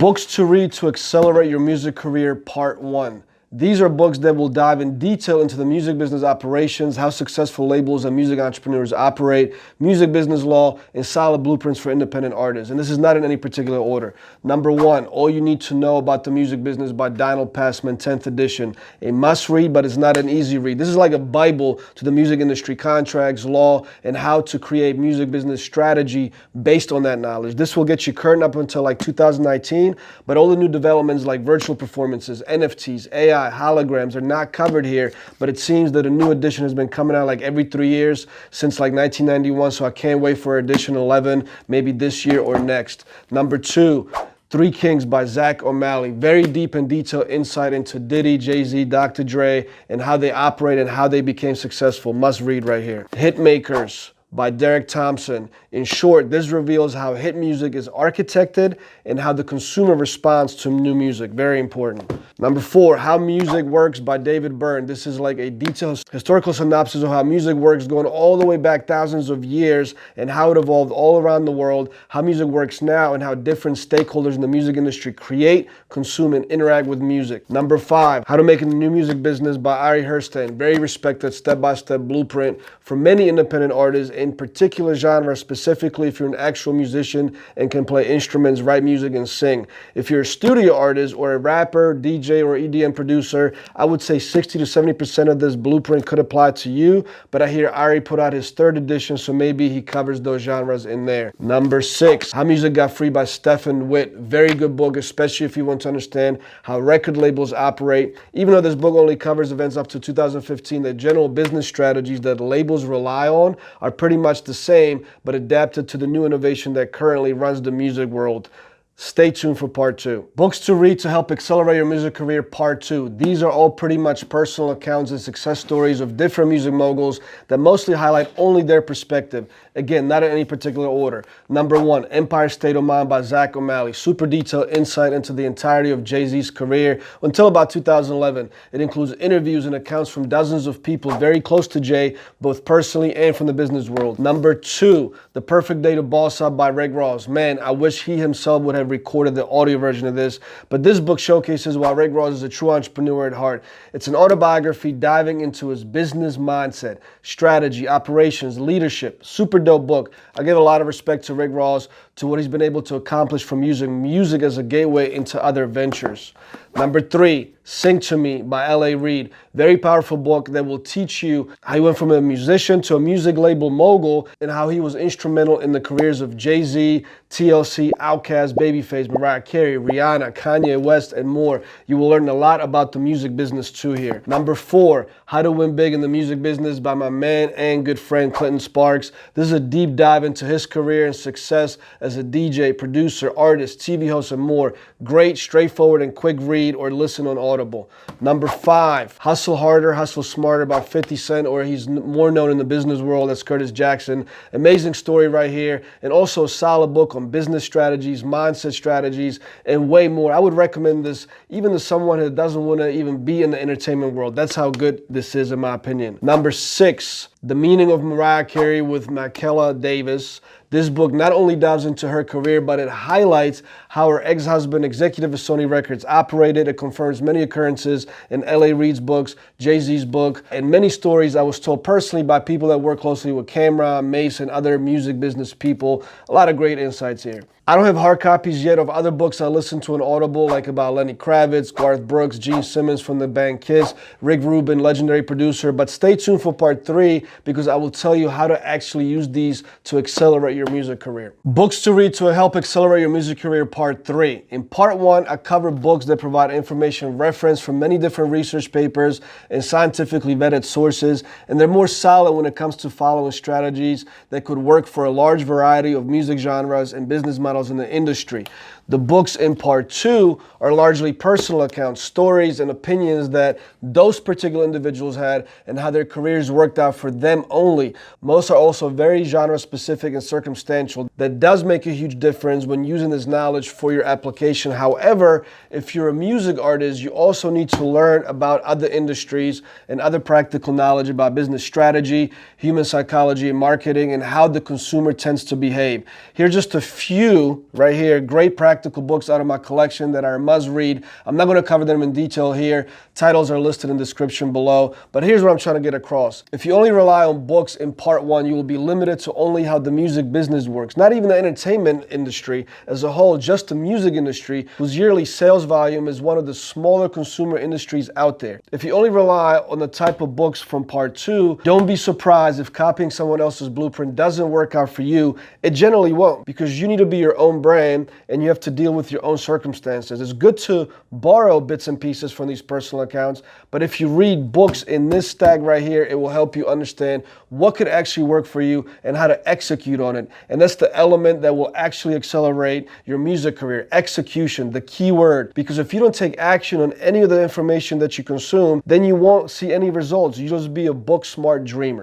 Books to read to accelerate your music career, Part 1. These are books that will dive in detail into the music business operations, how successful labels and music entrepreneurs operate, music business law, and solid blueprints for independent artists. And this is not in any particular order. Number 1, All You Need to Know About the Music Business by Donald Passman, 10th edition. A must read, but it's not an easy read. This is like a Bible to the music industry, contracts, law, and how to create music business strategy based on that knowledge. This will get you current up until like 2019, but all the new developments like virtual performances, NFTs, AI, holograms are not covered here, but it seems that a new edition has been coming out like every 3 years since like 1991, so I can't wait for edition 11, maybe this year or next. Number 2, Three Kings by Zack. Very deep and detailed insight into Diddy, Jay-Z, Dr. Dre, and how they operate and how they became successful. Must read right here. Hitmakers by Thompson. In short, this reveals how hit music is architected and how the consumer responds to new music. Very important. Number 4, How Music Works by David Byrne. This is like a detailed historical synopsis of how music works going all the way back thousands of years and how it evolved all around the world, how music works now, and how different stakeholders in the music industry create, consume, and interact with music. Number 5, How to Make it in the New Music Business by Ari Herstand. Very respected step-by-step blueprint for many independent artists in particular genre, specifically if you're an actual musician and can play instruments, write music, and sing. If you're a studio artist or a rapper, DJ, or EDM producer, I would say 60 to 70% of this blueprint could apply to you, but I hear Ari put out his 3rd edition, so maybe he covers those genres in there. Number 6, How Music Got Free by Stephen Witt. Very good book, especially if you want to understand how record labels operate. Even though this book only covers events up to 2015, the general business strategies that labels rely on are pretty much the same, but adapted to the new innovation that currently runs the music world. Stay tuned for Part 2. Books to read to help accelerate your music career, Part 2. These are all pretty much personal accounts and success stories of different music moguls that mostly highlight only their perspective. Again, not in any particular order. Number 1, Empire State of Mind by Zack. Super detailed insight into the entirety of Jay-Z's career until about 2011. It includes interviews and accounts from dozens of people very close to Jay, both personally and from the business world. Number 2, The Perfect Day to Boss Up by Ries. Man, I wish he himself would have recorded the audio version of this, but this book showcases why Ries is a true entrepreneur at heart. It's an autobiography diving into his business mindset, strategy, operations, leadership. Super dope book. I give a lot of respect to Ries, to what he's been able to accomplish from using music as a gateway into other ventures. Number 3, Sing to Me by Reid. Very powerful book that will teach you how he went from a musician to a music label mogul and how he was instrumental in the careers of Jay-Z, TLC, Outkast, Babyface, Mariah, Carey, Rihanna, Kanye West, and more. You will learn a lot about the music business too here. Number 4, How to Win Big in the Music Business by my man and good friend Clinton Sparks. This is a deep dive into his career and success as a DJ, producer, artist, TV host, and more. Great, straightforward, and quick read or listen on Audible. Number 5, Hustle Harder, Hustle Smarter by 50 Cent, or he's more known in the business world as Curtis Jackson. Amazing story right here, and also a solid book on business strategies, mindset strategies, and way more. I would recommend this even to someone that doesn't want to even be in the entertainment world. That's how good this is in my opinion. Number 6, The Meaning of Mariah Carey with Michaela Davis. This book not only dives into her career, but it highlights how her ex-husband, executive of Sony Records, operated. It confirms many occurrences in L.A. Reid's books, Jay-Z's book, and many stories I was told personally by people that work closely with Camera, Mace, and other music business people. A lot of great insights here. I don't have hard copies yet of other books I listened to on Audible, like about Lenny Kravitz, Garth Brooks, Gene Simmons from the band Kiss, Rick Rubin, legendary producer, but stay tuned for Part 3 because I will tell you how to actually use these to accelerate your music career. Books to read to help accelerate your music career, Part 3. In Part 1, I cover books that provide information referenced from many different research papers and scientifically vetted sources, and they're more solid when it comes to following strategies that could work for a large variety of music genres and business models in the industry. The books in Part 2 are largely personal accounts, stories, and opinions that those particular individuals had and how their careers worked out for them only. Most are also very genre-specific and circumstantial. That does make a huge difference when using this knowledge for your application. However, if you're a music artist, you also need to learn about other industries and other practical knowledge about business strategy, human psychology, and marketing, and how the consumer tends to behave. Here's just a few right here, great practical practical books out of my collection that are a must read. I'm not going to cover them in detail here. Titles are listed in the description below. But here's what I'm trying to get across. If you only rely on books in part one, you will be limited to only how the music business works. Not even the entertainment industry as a whole, just the music industry, whose yearly sales volume is one of the smaller consumer industries out there. If you only rely on the type of books from part two, don't be surprised if copying someone else's blueprint doesn't work out for you. It generally won't, because you need to be your own brand and you have to deal with your own circumstances. It's good to borrow bits and pieces from these personal accounts, but if you read books in this stack right here, it will help you understand what could actually work for you and how to execute on it. And that's the element that will actually accelerate your music career. Execution, the key word. Because if you don't take action on any of the information that you consume, then you won't see any results. You'll just be a book smart dreamer.